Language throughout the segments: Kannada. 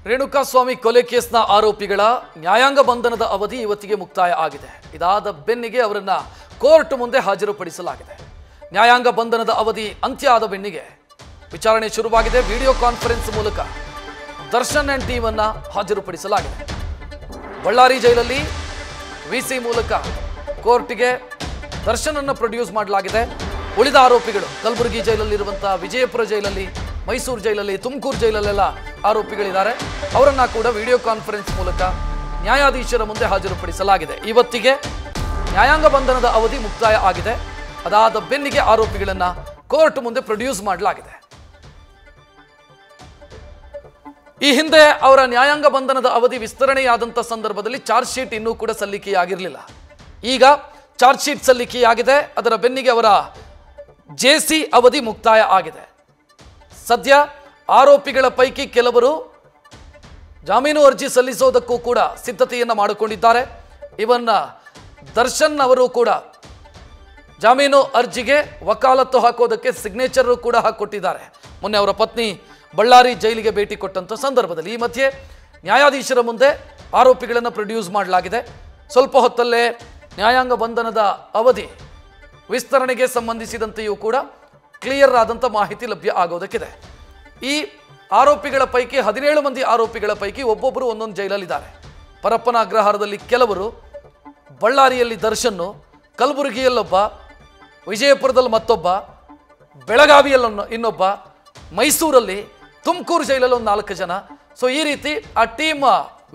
ರೇಣುಕಾಸ್ವಾಮಿ ಕೊಲೆ ಕೇಸ್ನ ಆರೋಪಿಗಳ ನ್ಯಾಯಾಂಗ ಬಂಧನದ ಅವಧಿ ಇವತ್ತಿಗೆ ಮುಕ್ತಾಯ ಆಗಿದೆ. ಇದಾದ ಬೆನ್ನಿಗೆ ಅವರನ್ನ ಕೋರ್ಟ್ ಮುಂದೆ ಹಾಜರುಪಡಿಸಲಾಗಿದೆ. ನ್ಯಾಯಾಂಗ ಬಂಧನದ ಅವಧಿ ಅಂತ್ಯ ಆದ ಬೆನ್ನಿಗೆ ವಿಚಾರಣೆ ಶುರುವಾಗಿದೆ. ವಿಡಿಯೋ ಕಾನ್ಫರೆನ್ಸ್ ಮೂಲಕ ದರ್ಶನ್ ಅಂಡ್ ಟೀಮ್ ಅನ್ನ ಹಾಜರುಪಡಿಸಲಾಗಿದೆ. ಬಳ್ಳಾರಿ ಜೈಲಲ್ಲಿ ವಿಸಿ ಮೂಲಕ ಕೋರ್ಟ್ಗೆ ದರ್ಶನ್ ಅನ್ನು ಪ್ರೊಡ್ಯೂಸ್ ಮಾಡಲಾಗಿದೆ. ಉಳಿದ ಆರೋಪಿಗಳು ಕಲಬುರಗಿ ಜೈಲಲ್ಲಿರುವಂತಹ ವಿಜಯಪುರ ಜೈಲಲ್ಲಿ, ಮೈಸೂರು ಜೈಲಲ್ಲಿ, ತುಮಕೂರು ಜೈಲಲ್ಲೆಲ್ಲ ಆರೋಪಿಗಳಿದ್ದಾರೆ. ಅವರನ್ನ ಕೂಡ ವಿಡಿಯೋ ಕಾನ್ಫರೆನ್ಸ್ ಮೂಲಕ ನ್ಯಾಯಾಧೀಶರ ಮುಂದೆ ಹಾಜರುಪಡಿಸಲಾಗಿದೆ. ಇವತ್ತಿಗೆ ನ್ಯಾಯಾಂಗ ಬಂಧನದ ಅವಧಿ ಮುಕ್ತಾಯ ಆಗಿದೆ. ಅದಾದ ಬೆನ್ನಿಗೆ ಆರೋಪಿಗಳನ್ನ ಕೋರ್ಟ್ ಮುಂದೆ ಪ್ರೊಡ್ಯೂಸ್ ಮಾಡಲಾಗಿದೆ. ಈ ಹಿಂದೆ ಅವರ ನ್ಯಾಯಾಂಗ ಬಂಧನದ ಅವಧಿ ವಿಸ್ತರಣೆಯಾದಂಥ ಸಂದರ್ಭದಲ್ಲಿ ಚಾರ್ಜ್ ಶೀಟ್ ಇನ್ನೂ ಕೂಡ ಸಲ್ಲಿಕೆಯಾಗಿರಲಿಲ್ಲ. ಈಗ ಚಾರ್ಜ್ ಶೀಟ್ ಸಲ್ಲಿಕೆಯಾಗಿದೆ. ಅದರ ಬೆನ್ನಿಗೆ ಅವರ ಜೆಸಿ ಅವಧಿ ಮುಕ್ತಾಯ ಆಗಿದೆ. ಸದ್ಯ ಆರೋಪಿಗಳ ಪೈಕಿ ಕೆಲವರು ಜಾಮೀನು ಅರ್ಜಿ ಸಲ್ಲಿಸೋದಕ್ಕೂ ಕೂಡ ಸಿದ್ಧತೆಯನ್ನು ಮಾಡಿಕೊಂಡಿದ್ದಾರೆ. ಇವನ್ನ ದರ್ಶನ್ ಅವರು ಕೂಡ ಜಾಮೀನು ಅರ್ಜಿಗೆ ವಕಾಲತ್ತು ಹಾಕೋದಕ್ಕೆ ಸಿಗ್ನೇಚರ್ ಕೂಡ ಹಾಕಿಕೊಟ್ಟಿದ್ದಾರೆ. ಮೊನ್ನೆ ಅವರ ಪತ್ನಿ ಬಳ್ಳಾರಿ ಜೈಲಿಗೆ ಭೇಟಿ ಕೊಟ್ಟಂಥ ಸಂದರ್ಭದಲ್ಲಿ ಈ ಮಧ್ಯೆ ನ್ಯಾಯಾಧೀಶರ ಮುಂದೆ ಆರೋಪಿಗಳನ್ನು ಪ್ರೊಡ್ಯೂಸ್ ಮಾಡಲಾಗಿದೆ. ಸ್ವಲ್ಪ ಹೊತ್ತಲ್ಲೇ ನ್ಯಾಯಾಂಗ ಬಂಧನದ ಅವಧಿ ವಿಸ್ತರಣೆಗೆ ಸಂಬಂಧಿಸಿದಂತೆಯೂ ಕೂಡ ಕ್ಲಿಯರ್ ಆದಂಥ ಮಾಹಿತಿ ಲಭ್ಯ ಆಗೋದಕ್ಕಿದೆ. ಈ ಆರೋಪಿಗಳ ಪೈಕಿ 17 ಮಂದಿ ಆರೋಪಿಗಳ ಪೈಕಿ ಒಬ್ಬೊಬ್ಬರು ಒಂದೊಂದು ಜೈಲಲ್ಲಿದ್ದಾರೆ. ಪರಪ್ಪನ ಅಗ್ರಹಾರದಲ್ಲಿ ಕೆಲವರು, ಬಳ್ಳಾರಿಯಲ್ಲಿ ದರ್ಶನ್ನು, ಕಲಬುರಗಿಯಲ್ಲೊಬ್ಬ, ವಿಜಯಪುರದಲ್ಲಿ ಮತ್ತೊಬ್ಬ, ಬೆಳಗಾವಿಯಲ್ಲಿ ಇನ್ನೊಬ್ಬ, ಮೈಸೂರಲ್ಲಿ, ತುಮಕೂರು ಜೈಲಲ್ಲಿ ಒಂದು 4 ಜನ. ಸೊ ಈ ರೀತಿ ಆ ಟೀಮ್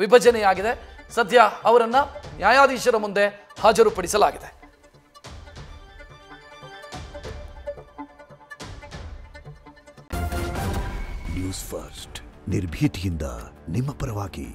ವಿಭಜನೆಯಾಗಿದೆ. ಸದ್ಯ ಅವರನ್ನು ನ್ಯಾಯಾಧೀಶರ ಮುಂದೆ ಹಾಜರುಪಡಿಸಲಾಗಿದೆ. ನ್ಯೂಸ್ ಫಸ್ಟ್ ನಿರ್ಭೀತಿಯಿಂದ ನಿಮ್ಮ ಪರವಾಗಿ.